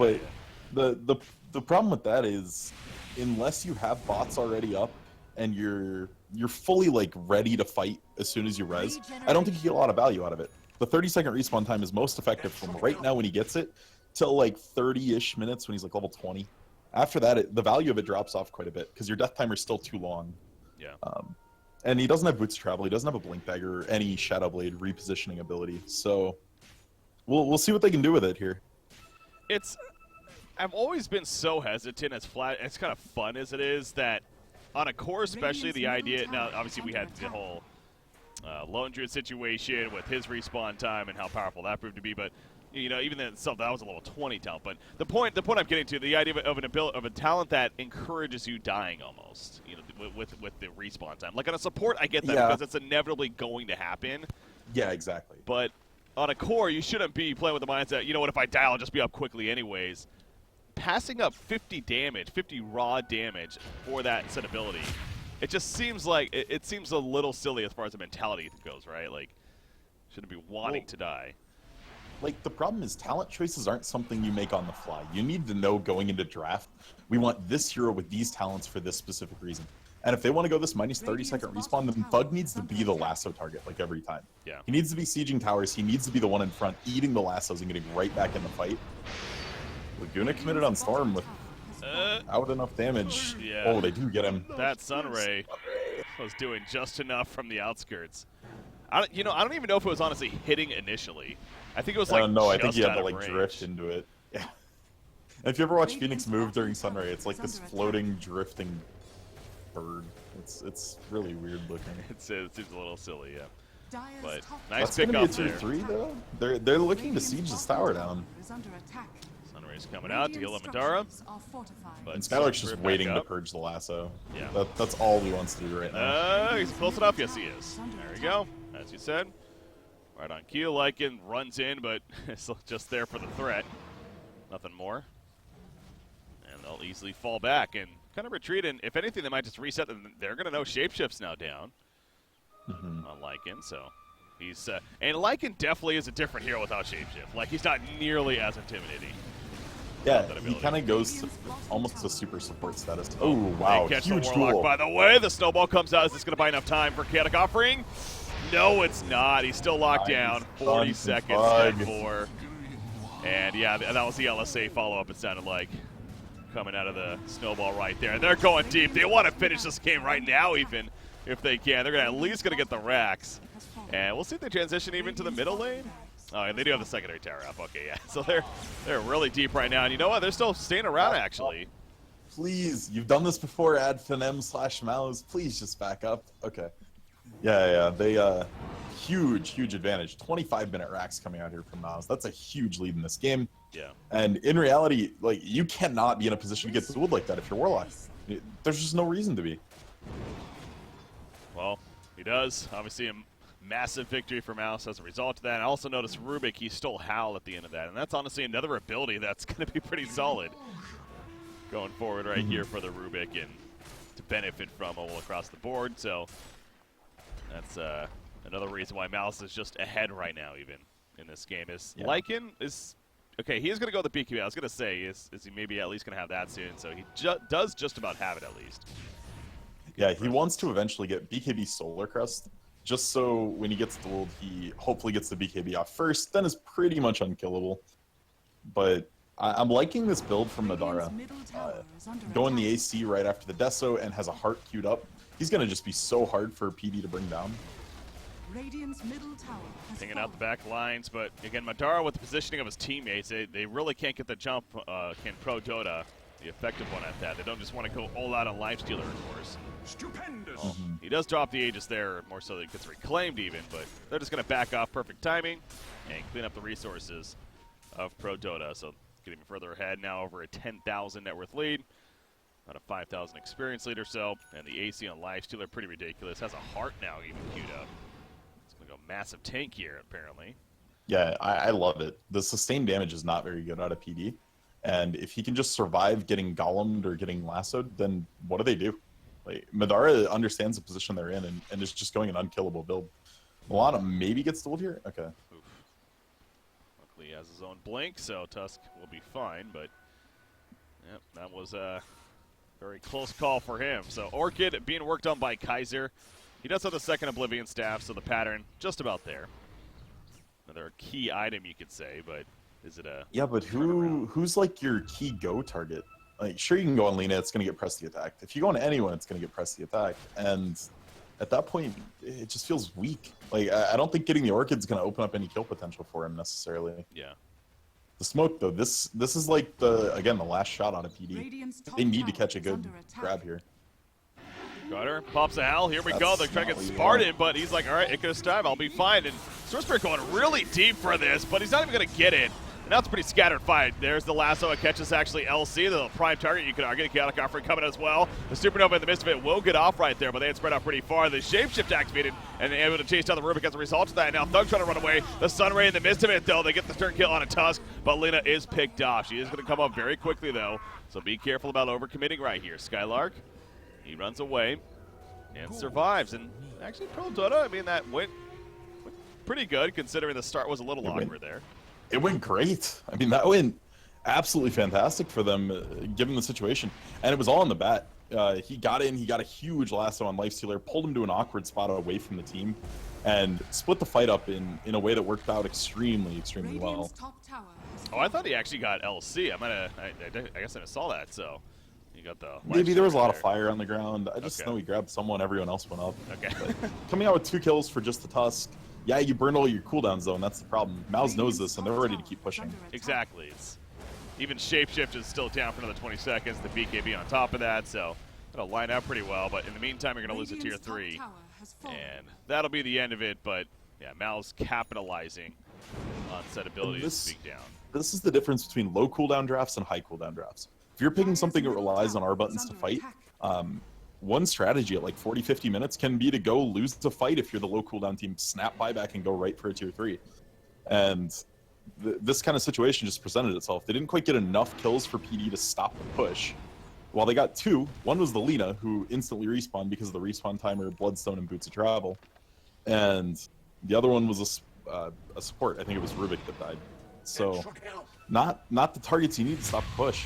[SPEAKER 2] but the problem with that is, unless you have bots already up and you're fully like ready to fight as soon as you res, I don't think you get a lot of value out of it. The 30-second respawn time is most effective from right now when he gets it till like 30-ish minutes when he's like level 20. After that, the value of it drops off quite a bit because your death timer is still too long.
[SPEAKER 1] Yeah.
[SPEAKER 2] And he doesn't have boots to travel. He doesn't have a blink dagger or any shadow blade repositioning ability. So we'll see what they can do with it here.
[SPEAKER 1] I've always been so hesitant, as kind of fun as it is, that on a core especially, the idea, now obviously we had the whole Lone Druid situation with his respawn time and how powerful that proved to be, but even in itself, that was a level 20 talent. But the point I'm getting to, the idea of a talent that encourages you dying almost, with the respawn time. Like on a support, I get that because it's inevitably going to happen.
[SPEAKER 2] Yeah, exactly.
[SPEAKER 1] But on a core, you shouldn't be playing with the mindset, you know what, if I die, I'll just be up quickly anyways. Passing up 50 damage, 50 raw damage for that set ability, it just seems like, it seems a little silly as far as the mentality goes, right? Like, shouldn't be wanting to die.
[SPEAKER 2] Like, the problem is talent choices aren't something you make on the fly. You need to know going into draft, we want this hero with these talents for this specific reason. And if they want to go this minus 30-second respawn, then Bug needs to be the lasso target, like, every time.
[SPEAKER 1] Yeah.
[SPEAKER 2] He needs to be sieging towers. He needs to be the one in front, eating the lassos and getting right back in the fight. Laguna committed on Storm with out enough damage.
[SPEAKER 1] Yeah.
[SPEAKER 2] Oh, they do get him.
[SPEAKER 1] That Sunray was doing just enough from the outskirts. I don't even know if it was honestly hitting initially. I think it was like
[SPEAKER 2] no, I think
[SPEAKER 1] just
[SPEAKER 2] he had
[SPEAKER 1] out
[SPEAKER 2] to
[SPEAKER 1] of
[SPEAKER 2] like
[SPEAKER 1] range.
[SPEAKER 2] drift into it. Yeah. And if you ever watch Phoenix move during Sunray, it's like this floating, drifting bird. It's really weird looking.
[SPEAKER 1] It seems a little silly, yeah.
[SPEAKER 4] Dire's
[SPEAKER 1] But
[SPEAKER 4] top
[SPEAKER 1] nice
[SPEAKER 2] That's
[SPEAKER 1] pick
[SPEAKER 2] gonna
[SPEAKER 1] up
[SPEAKER 2] be a
[SPEAKER 1] there.
[SPEAKER 2] 2-3 though. They're looking to siege this tower down.
[SPEAKER 4] is under attack.
[SPEAKER 1] Sunray's coming out to heal
[SPEAKER 4] Radiant
[SPEAKER 1] Amidara.
[SPEAKER 4] structures are fortified.
[SPEAKER 1] But
[SPEAKER 2] And Skylark's just
[SPEAKER 1] back
[SPEAKER 2] waiting to
[SPEAKER 1] up.
[SPEAKER 2] purge the lasso.
[SPEAKER 1] Yeah.
[SPEAKER 2] That's all he wants to do right now.
[SPEAKER 1] He's close enough. Yes, he is. There we go. As you said. Right on cue. Lycan runs in, but it's just there for the threat. Nothing more. And they'll easily fall back and kind of retreat. And if anything, they might just reset them. They're going to know Shapeshift's now down on Lycan. So he's and Lycan definitely is a different hero without Shapeshift. Like, he's not nearly as intimidating.
[SPEAKER 2] Yeah,
[SPEAKER 1] that
[SPEAKER 2] he
[SPEAKER 1] ability.
[SPEAKER 2] kind of goes to almost a super support status. Oh, wow,
[SPEAKER 1] They catch
[SPEAKER 2] huge
[SPEAKER 1] the Warlock,
[SPEAKER 2] duel.
[SPEAKER 1] by the way. The snowball comes out. Is this going to buy enough time for Chaotic Offering? No, it's not. He's still locked down. 40
[SPEAKER 2] Nice.
[SPEAKER 1] seconds
[SPEAKER 2] Bug.
[SPEAKER 1] left for. And yeah, that was the LSA follow-up, it sounded like. Coming out of the snowball right there. And they're going deep. They want to finish this game right now, even if they can. They're at least going to get the racks. And we'll see if they transition even to the middle lane. Oh, and they do have the secondary tower up. Okay, yeah. So they're really deep right now. And you know what? They're still staying around, actually.
[SPEAKER 2] Please, you've done this before, adfinem/Mouz. Please just back up. Okay. Yeah. They, huge advantage. 25-minute racks coming out here from Mouz. That's a huge lead in this game.
[SPEAKER 1] Yeah.
[SPEAKER 2] And in reality, like, you cannot be in a position to get dueled like that if you're Warlock. There's just no reason to be.
[SPEAKER 1] Well, he does. Obviously, a massive victory for Mouz as a result of that. I also noticed Rubik, he stole Howl at the end of that. And that's honestly another ability that's going to be pretty solid going forward right here for the Rubik and to benefit from all across the board. So that's another reason why Mouz is just ahead right now even in this game. Lycan is... Okay, he is going to go the BKB. I was going to say, is he maybe at least going to have that soon? So he does just about have it at least.
[SPEAKER 2] Yeah, he wants to eventually get BKB Solar Crest, just so when he gets dueled, he hopefully gets the BKB off first, then is pretty much unkillable. But I'm liking this build from Madara. Going the AC right after the Deso and has a heart queued up. He's going to just be so hard for PD to bring down.
[SPEAKER 4] Radiant's middle tower has
[SPEAKER 1] Pinging out the
[SPEAKER 4] fallen.
[SPEAKER 1] back lines, but again, Madara with the positioning of his teammates, they really can't get the jump. Can Prodota, the effective one at that. They don't just want to go all out on Lifestealer, of course.
[SPEAKER 3] Stupendous.
[SPEAKER 1] He does drop the Aegis there, more so that it gets reclaimed even, but they're just going to back off perfect timing and clean up the resources of Prodota. So getting further ahead now, over a 10,000 net worth lead, about a 5,000 experience lead or so, and the AC on Lifestealer pretty ridiculous. Has a heart now even queued up. Go massive tank here, apparently.
[SPEAKER 2] Yeah, I love it. The sustained damage is not very good out of PD. And if he can just survive getting golemed or getting lassoed, then what do they do? Like, Madara understands the position they're in and is just going an unkillable build. Milana maybe gets dueled here? Okay.
[SPEAKER 1] Oof. Luckily he has his own blink, so Tusk will be fine, but yep, that was a very close call for him. So Orchid being worked on by Kaiser. He does have the second Oblivion Staff, so the pattern just about there. Another key item, you could say, but is it a...
[SPEAKER 2] Yeah, but who's like your key go target? Like, sure, you can go on Lena, it's going to get Press the Attack. If you go on anyone, it's going to get Press the Attack. And at that point, it just feels weak. Like, I don't think getting the Orchid's going to open up any kill potential for him necessarily.
[SPEAKER 1] Yeah.
[SPEAKER 2] The smoke, though, this is like, the last shot on a PD.
[SPEAKER 4] Radiant's top
[SPEAKER 2] They need to
[SPEAKER 4] tower
[SPEAKER 2] catch a
[SPEAKER 4] is
[SPEAKER 2] good
[SPEAKER 4] under attack.
[SPEAKER 2] grab here.
[SPEAKER 1] Cutter pops a Howl. Here we go.
[SPEAKER 2] That's
[SPEAKER 1] They're trying to get
[SPEAKER 2] not
[SPEAKER 1] Spartan, but he's like, all right, Icarus time. I'll be fine. And Sorcerer going really deep for this, but he's not even going to get it. Now it's a pretty scattered fight. There's the lasso. It catches actually LC, the prime target. You could argue the chaotic offering coming as well. The supernova in the midst of it will get off right there, but they had spread out pretty far. The shapeshift activated and able to chase down the Rubik as a result of that. Now Thug trying to run away. The Sunray in the midst of it, though. They get the turn kill on a Tusk, but Lina is picked off. She is going to come up very quickly, though, so be careful about overcommitting right here. Skylark, he runs away and survives. And actually, Prodota, I mean, that went pretty good considering the start was a little awkward there.
[SPEAKER 2] It went great. I mean, that went absolutely fantastic for them, given the situation. And it was all in the bat. He got in, he got a huge lasso on Lifestealer, pulled him to an awkward spot away from the team, and split the fight up in a way that worked out extremely well.
[SPEAKER 1] Oh, I thought he actually got LC. I guess I saw that, so you got the...
[SPEAKER 2] Maybe there was a lot of fire on the ground. I just know he grabbed someone, everyone else went up.
[SPEAKER 1] Okay.
[SPEAKER 2] Coming out with 2 kills for just the Tusk. Yeah, you burned all your cooldowns, though, and that's the problem. Mouz knows this, and they're ready to keep pushing.
[SPEAKER 1] Exactly. Even Shapeshift is still down for another 20 seconds. The BKB on top of that, so it'll line up pretty well. But in the meantime, you're going to lose a tier 3, and that'll be the end of it. But, yeah, Mouz capitalizing on said ability to speak down. This
[SPEAKER 2] is the difference between low cooldown drafts and high cooldown drafts. If you're picking something that relies on R buttons to fight, one strategy at like 40-50 minutes can be to go lose the fight if you're the low cooldown team, snap buyback and go right for a tier 3. And this kind of situation just presented itself. They didn't quite get enough kills for PD to stop the push. While they got 2, one was the Lina, who instantly respawned because of the respawn timer, Bloodstone, and Boots of Travel. And the other one was a support. I think it was Rubik that died. So not the targets you need to stop the push.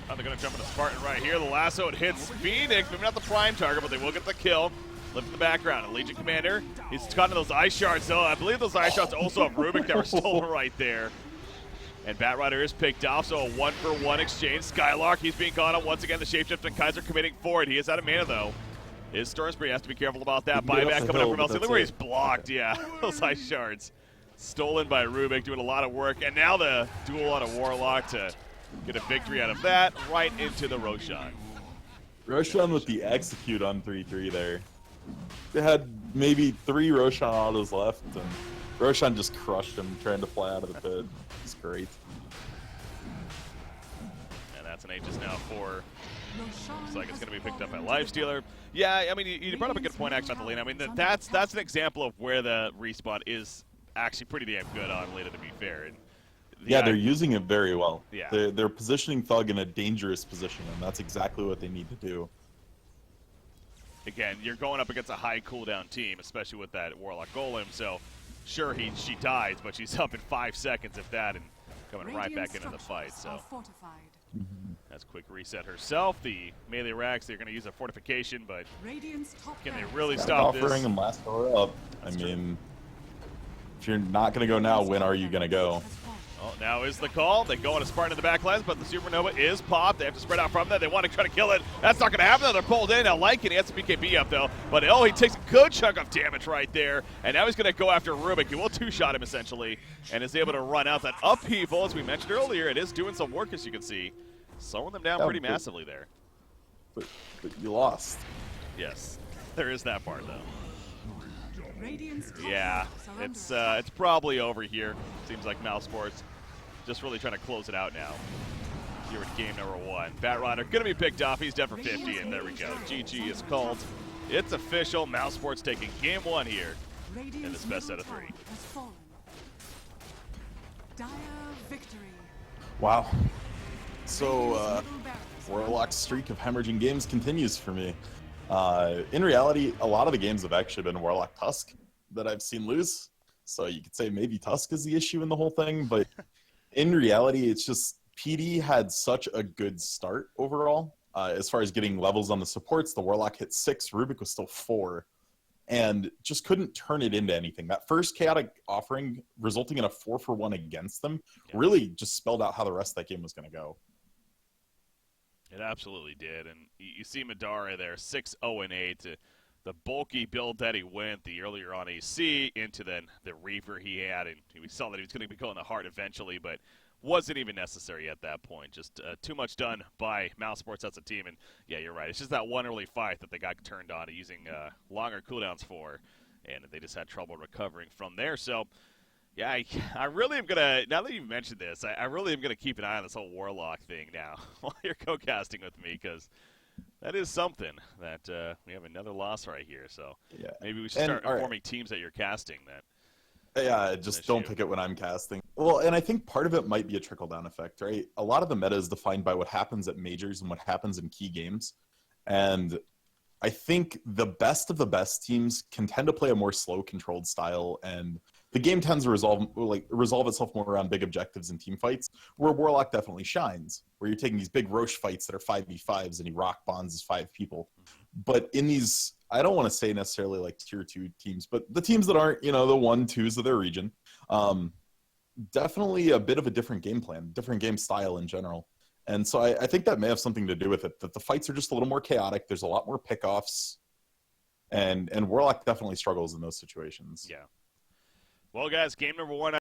[SPEAKER 1] Oh, they're going to jump into Spartan right here. The lasso, it hits Phoenix. Maybe not the prime target, but they will get the kill. Lift in the background. And Legion Commander, he's caught in those ice shards, though. I believe those ice shards also have Rubik that were stolen right there. And Batrider is picked off, so a 1-for-1 exchange. Skylark, he's being caught on once again. The Shapeshift and Kaiser committing for it. He is out of mana, though. His Stormspree has to be careful about that. Buyback coming up from LC. Look where he's blocked. Yeah, those ice shards. Stolen by Rubik, doing a lot of work. And now the duel on a Warlock to get a victory out of that, right into the Roshan.
[SPEAKER 2] Roshan with the execute on 3-3 there. They had maybe 3 Roshan autos left, and Roshan just crushed him trying to fly out of the pit. It's great.
[SPEAKER 1] And that's an Aegis now for... Looks like it's going to be picked up by Lifestealer. Yeah, I mean, you brought up a good point actually about the Lina. I mean, that's an example of where the respawn is actually pretty damn good on Lina, to be fair. And
[SPEAKER 2] yeah, they're using it very well.
[SPEAKER 1] Yeah.
[SPEAKER 2] They're positioning Thug in a dangerous position, and that's exactly what they need to do.
[SPEAKER 1] Again, you're going up against a high cooldown team, especially with that Warlock Golem, so sure, she dies, but she's up in 5 seconds, if that, and coming right back into the fight, so. That's quick reset herself. The melee racks, they're going to use a fortification, but can they really stop this?
[SPEAKER 2] Offering and last door up. I mean, if you're not going to go now, when are you going to go?
[SPEAKER 1] Well, now is the call. They go on a Spartan in the back lines, but the Supernova is popped. They have to spread out from that. They want to try to kill it. That's not going to happen, though. They're pulled in. I like it. He has the BKB up, though. But, oh, he takes a good chunk of damage right there. And now he's going to go after Rubik. He will two-shot him, essentially, and is able to run out that upheaval. As we mentioned earlier, it is doing some work, as you can see. Slowing them down pretty massively there.
[SPEAKER 2] But you lost.
[SPEAKER 1] Yes. There is that part, though. Yeah, it's probably over here. Seems like Mousesports just really trying to close it out now. Here at game number 1. Batrider going to be picked off. He's dead for 50, and there we go. GG is called. It's official. Mousesports taking game 1 here in this best out of 3.
[SPEAKER 2] Wow. So, Warlock's streak of hemorrhaging games continues for me. In reality, a lot of the games have actually been Warlock Tusk that I've seen lose. So you could say maybe Tusk is the issue in the whole thing, but in reality, it's just PD had such a good start overall. As far as getting levels on the supports, the Warlock hit 6, Rubik was still 4, and just couldn't turn it into anything. That first chaotic offering resulting in a 4-for-1 against them really just spelled out how the rest of that game was going to go.
[SPEAKER 1] It absolutely did, and you see Madara there, 6-0-8. The bulky build that he went, the earlier on AC, into then the Reaver he had, and we saw that he was going to be going to Heart eventually, but wasn't even necessary at that point. Just too much done by Mousesports as a team, and yeah, you're right. It's just that one early fight that they got turned on using longer cooldowns for, and they just had trouble recovering from there. So Yeah, I really am gonna. Now that you've mentioned this, I really am gonna keep an eye on this whole Warlock thing now while you're co-casting with me, because that is something that we have another loss right here. So
[SPEAKER 2] Yeah.
[SPEAKER 1] maybe we should start informing teams that you're casting that.
[SPEAKER 2] Yeah, just don't pick it when I'm casting. Well, and I think part of it might be a trickle-down effect, right? A lot of the meta is defined by what happens at majors and what happens in key games. And I think the best of the best teams can tend to play a more slow, controlled style, and the game tends to resolve itself more around big objectives and team fights, where Warlock definitely shines, where you're taking these big Roche fights that are 5v5s and he rock bonds as 5 people. But in these, I don't want to say necessarily like tier 2 teams, but the teams that aren't, the 1-2s of their region, definitely a bit of a different game plan, different game style in general. And so I think that may have something to do with it, that the fights are just a little more chaotic. There's a lot more pickoffs, and Warlock definitely struggles in those situations.
[SPEAKER 1] Yeah. Well, guys, game number 1